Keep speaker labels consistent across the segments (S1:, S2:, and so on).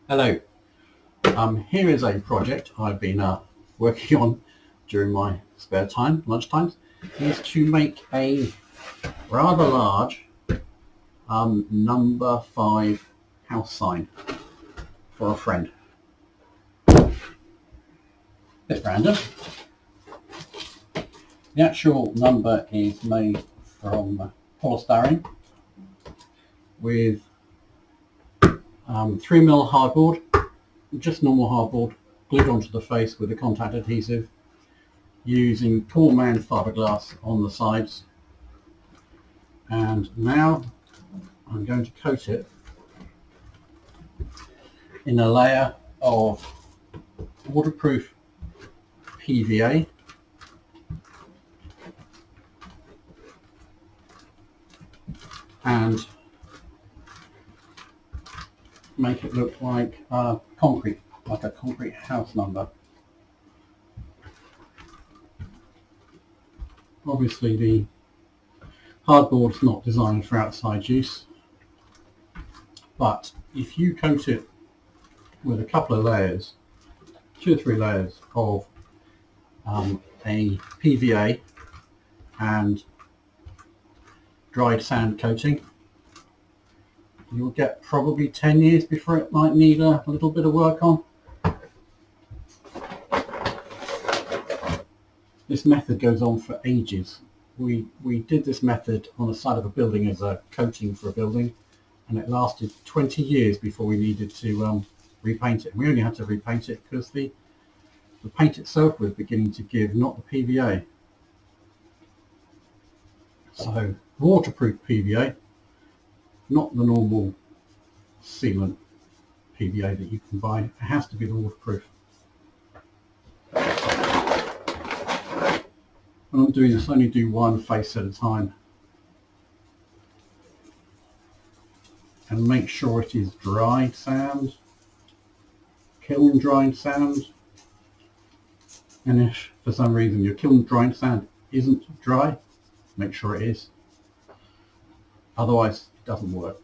S1: Hello, here is a project I've been working on during my spare time, lunchtimes, is to make a rather large number 5 house sign for a friend. Bit random. The actual number is made from polystyrene with 3mm hardboard, just normal hardboard, glued onto the face with a contact adhesive, using poor man fibreglass on the sides. And now I'm going to coat it in a layer of waterproof PVA and make it look like concrete, like a concrete house number. Obviously the hardboard's not designed for outside use, but if you coat it with a couple of layers, 2 or 3 layers of a PVA and dried sand coating, you'll get probably 10 years before it might need a little bit of work on. This method goes on for ages. We did this method on the side of a building as a coating for a building, and it lasted 20 years before we needed to repaint it. We only had to repaint it because the paint itself was beginning to give, not the PVA. So waterproof PVA, not the normal sealant PVA that you can buy. It has to be the waterproof. When I'm doing this, I only do one face at a time and make sure it is dried sand, kiln dried sand. And if for some reason your kiln dried sand isn't dry, make sure it is. Otherwise it doesn't work.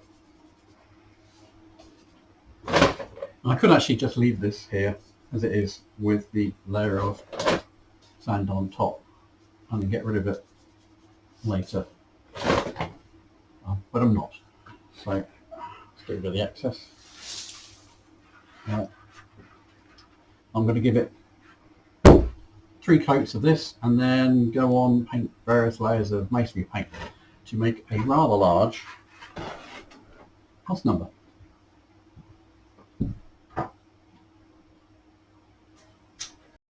S1: I could actually just leave this here as it is with the layer of sand on top and then get rid of it later, but I'm not. So let's get rid of the excess. I'm going to give it 3 coats of this and then go on paint various layers of masonry paint to make a rather large house number.